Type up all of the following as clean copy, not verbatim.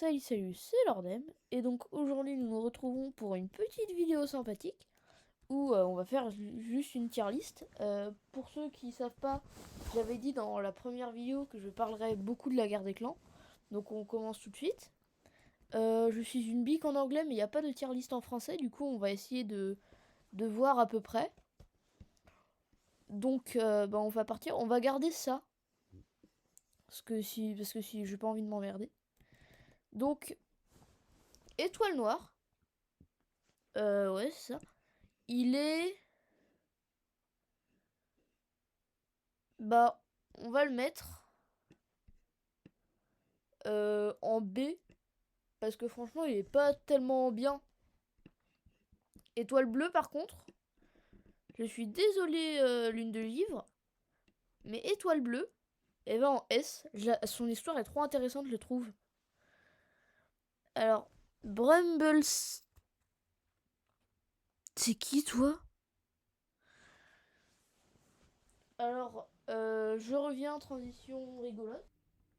Salut, c'est Lordem, et donc aujourd'hui nous nous retrouvons pour une petite vidéo sympathique où on va faire juste une tier list. Pour ceux qui savent pas, j'avais dit dans la première vidéo que je parlerais beaucoup de la guerre des clans, donc on commence tout de suite. Je suis une bique en anglais mais il n'y a pas de tier list en français, du coup on va essayer de voir à peu près. Donc on va partir, on va garder ça, parce que si j'ai pas envie de m'emmerder. Donc étoile noire, ouais c'est ça. Il est... Bah, on va le mettre en B, parce que franchement, il est pas tellement bien. Étoile bleue, par contre, je suis désolée, Lune de Givre, mais étoile bleue, elle va en S. Son histoire est trop intéressante, je trouve. Alors, Brumbles... C'est qui, toi? Alors, je reviens, transition rigolote.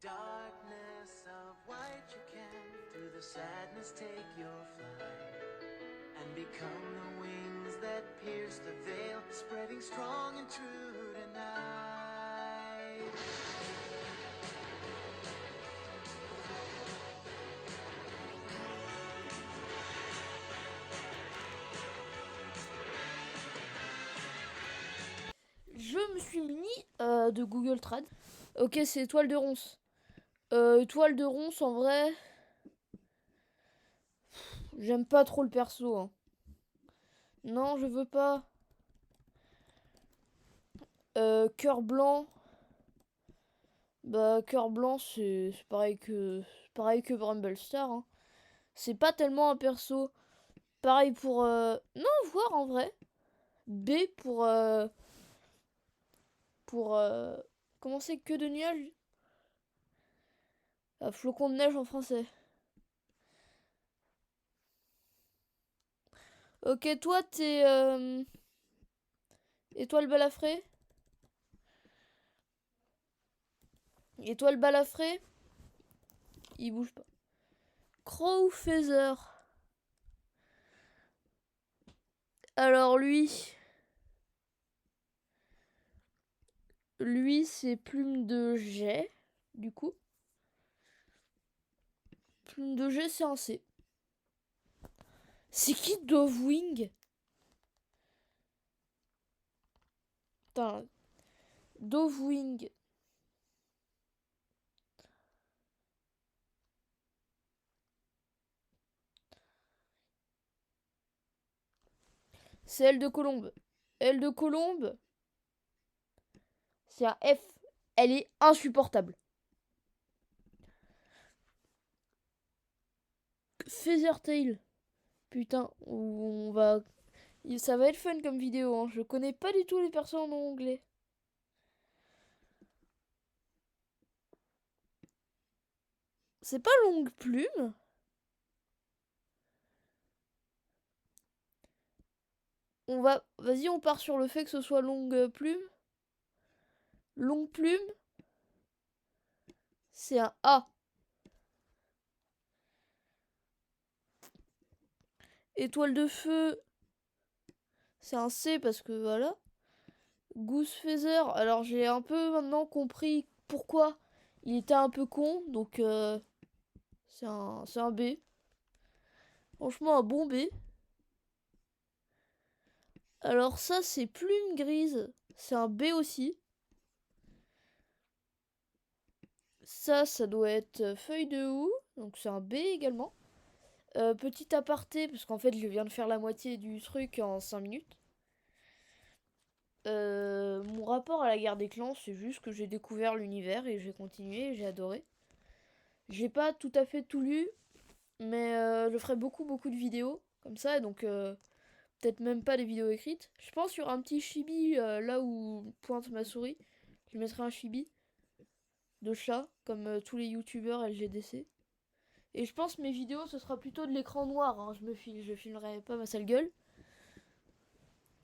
Darkness of white, you can through the sadness take your flight and become the wings that pierce the veil, spreading strong and true tonight. Je me suis muni de Google Trad. Ok, c'est étoile de ronce. Étoile de ronce, en vrai, j'aime pas trop le perso, hein. Non, je veux pas. Cœur blanc. Bah, cœur blanc, c'est pareil que Bramble Star, hein. C'est pas tellement un perso. Pareil pour. Non, voir en vrai. B pour. Pour. Comment c'est que de nuages? Flocon de neige en français. Ok, toi, t'es. Étoile balafré. Étoile balafré. Il bouge pas. Crow Feather. Alors lui. Lui, c'est plume de jet. Du coup. Plume de jet, c'est un C. C'est qui Dovewing? Putain. Dovewing. C'est aile de colombe. Aile de colombe, c'est un F. Elle est insupportable. Feathertail. Putain, on va... Ça va être fun comme vidéo, hein. Je connais pas du tout les persos en anglais. C'est pas longue plume? On va... Vas-y, on part sur le fait que ce soit longue plume. Longue plume, c'est un A. Étoile de feu, c'est un C parce que voilà. Goose Feather, alors j'ai un peu maintenant compris pourquoi il était un peu con, donc c'est un B. Franchement, un bon B. Alors ça, c'est plume grise, c'est un B aussi. Ça doit être feuille de houx, donc c'est un B également. Petit aparté, parce qu'en fait, je viens de faire la moitié du truc en 5 minutes. Mon rapport à la guerre des clans, c'est juste que j'ai découvert l'univers et j'ai continué et j'ai adoré. J'ai pas tout à fait tout lu, mais je ferai beaucoup de vidéos comme ça, donc peut-être même pas des vidéos écrites. Je pense qu'il y aura un petit chibi là où pointe ma souris. Je mettrai un chibi de chat, comme tous les youtubeurs LGDC. Et je pense que mes vidéos, ce sera plutôt de l'écran noir, hein. Je filmerai pas ma sale gueule.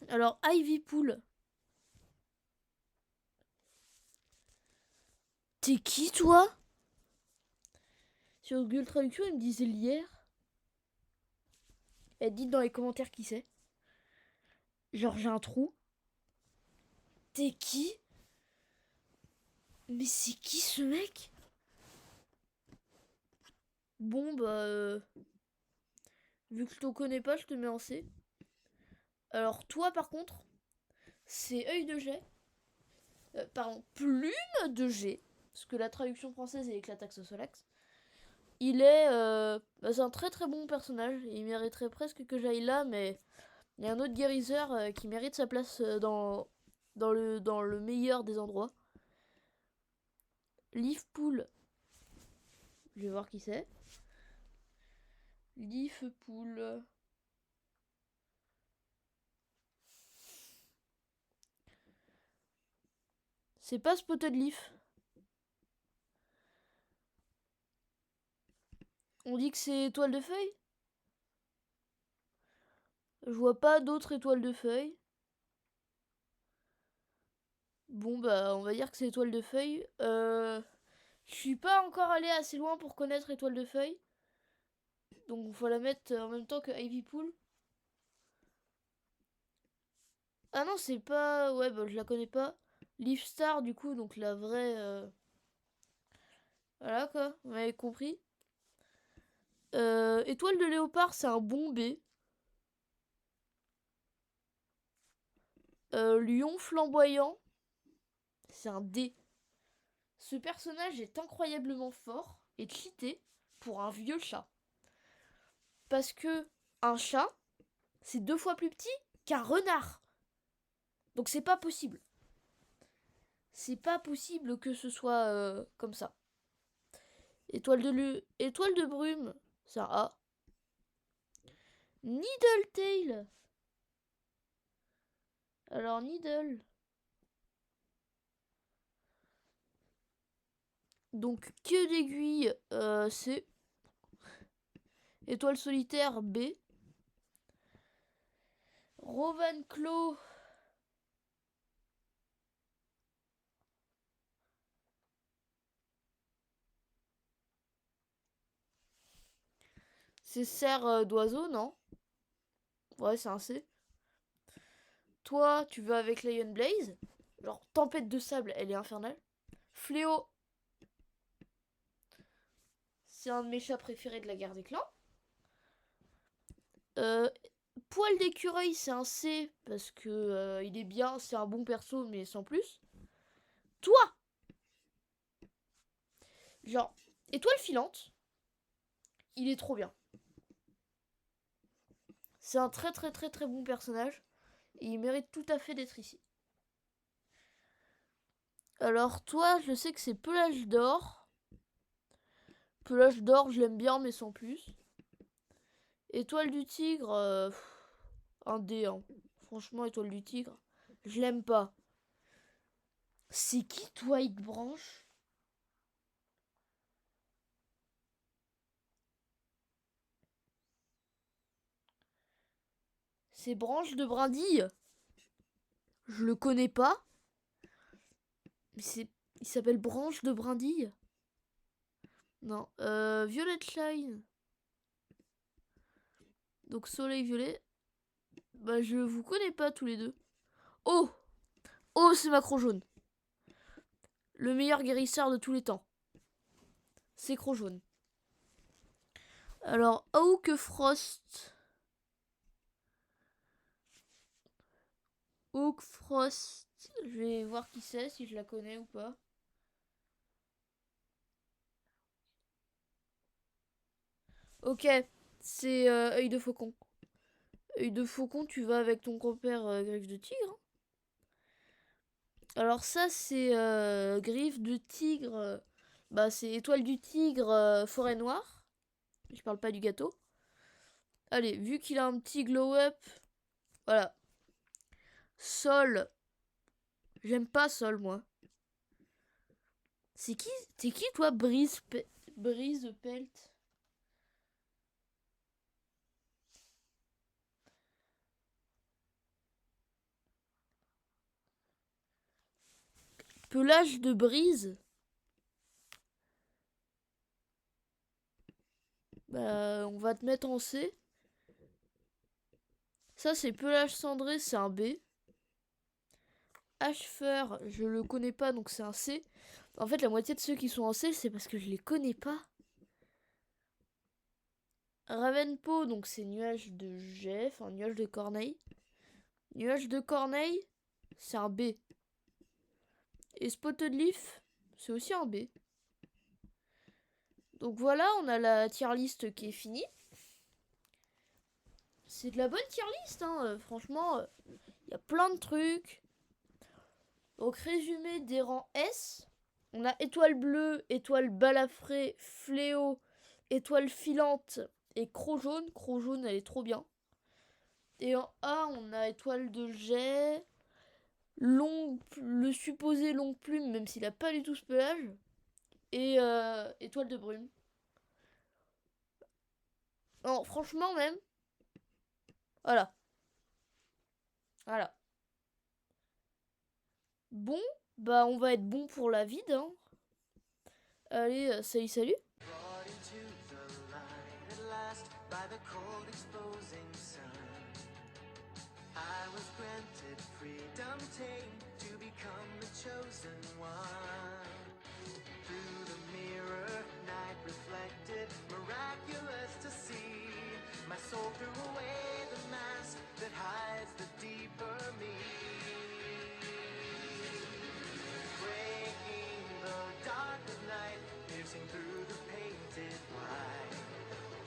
Alors, Ivy Pool. T'es qui, toi? Sur Google Traduction, il me disait lierre. Et dites dans les commentaires qui c'est. Genre, j'ai un trou. T'es qui? Mais c'est qui ce mec? Bon, bah... vu que je te connais pas, je te mets en C. Alors, toi, par contre, c'est œil de jet. Pardon, plume de jet. Parce que la traduction française est éclataxe solax. Il est... c'est un très très bon personnage. Il mériterait presque que j'aille là, mais... Il y a un autre guérisseur qui mérite sa place dans le meilleur des endroits. Leafpool. Je vais voir qui c'est. Leafpool. C'est pas Spotted Leaf. On dit que c'est étoile de feuille. Je vois pas d'autres étoiles de feuille. Bon bah on va dire que c'est étoile de feuille. Je suis pas encore allé assez loin pour connaître étoile de feuille. Donc il faut la mettre en même temps que Ivy Pool. Ah non c'est pas... Ouais bah je la connais pas. Leaf Star du coup donc la vraie... Voilà quoi, vous m'avez compris. Étoile de léopard c'est un bon B. Lion flamboyant c'est un D. Ce personnage est incroyablement fort et cheaté pour un vieux chat. Parce que un chat, c'est 2 fois plus petit qu'un renard. Donc c'est pas possible. C'est pas possible que ce soit comme ça. Étoile de brume, c'est un A. Needletail. Alors Needle. Donc queue d'aiguille, C. Étoile solitaire, B. Rovanclaw. C'est cerf d'oiseau, non? Ouais, c'est un C. Toi, tu veux avec Lion Blaze. Genre, tempête de sable, elle est infernale. Fléau. C'est un de mes chats préférés de la guerre des clans. Poil d'écureuil, c'est un C. Parce que il est bien, c'est un bon perso, mais sans plus. Toi! Genre, étoile filante. Il est trop bien. C'est un très très très très bon personnage. Et il mérite tout à fait d'être ici. Alors toi, je sais que c'est pelage d'or. Pelage d'or, je l'aime bien, mais sans plus. Étoile du tigre, un D. Hein. Franchement, étoile du tigre, je l'aime pas. C'est qui toi, Branche? C'est Branche de Brindille. Je le connais pas. Mais il s'appelle Branche de Brindille. Non, Violet Shine. Donc soleil violet. Bah je vous connais pas tous les deux. Oh! Oh, c'est Macro jaune. Le meilleur guérisseur de tous les temps. C'est Cro jaune. Alors, Hawk Frost. Hawk Frost. Je vais voir qui c'est, si je la connais ou pas. Ok, c'est œil de faucon. Œil de faucon, tu vas avec ton compère griffe de tigre. Hein. Alors ça, c'est griffe de tigre. Bah, c'est étoile du tigre, forêt noire. Je parle pas du gâteau. Allez, vu qu'il a un petit glow-up, voilà. Sol. J'aime pas Sol, moi. C'est qui? T'es qui, toi, Brise Pelt? Pelage de brise. Bah, on va te mettre en C. Ça, c'est pelage cendré, c'est un B. Hache-feur, je le connais pas, donc c'est un C. En fait, la moitié de ceux qui sont en C, c'est parce que je les connais pas. Ravenpo, donc c'est nuage de jet, enfin nuage de corneille. Nuage de corneille, c'est un B. Et Spotted Leaf, c'est aussi un B. Donc voilà, on a la tier list qui est finie. C'est de la bonne tier list, hein. Franchement, il y a plein de trucs. Donc résumé des rangs S. On a étoile bleue, étoile balafré, fléau, étoile filante et croc jaune. Croc jaune, elle est trop bien. Et en A, on a étoile de jet, le supposé longue plume, même s'il a pas du tout ce pelage, et étoile de brume. Non, franchement même, voilà. Voilà. Bon, bah on va être bon pour la vide, hein. Allez, salut, salut. Brought into the light at last by the cold exposing sun. I was granted freedom tame to become the chosen one. Through the mirror, night reflected, miraculous to see. My soul threw away the mask that hides the deeper me. Breaking the dark of night, piercing through the painted white.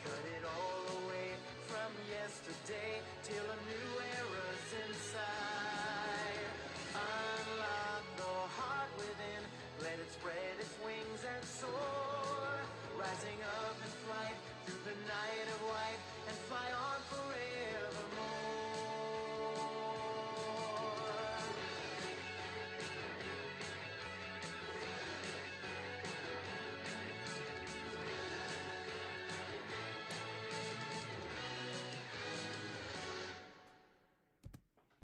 Cut it all away from yesterday till a new era's inside. Unlock the heart within, let it spread its wings and soar. Rising up in flight through the night of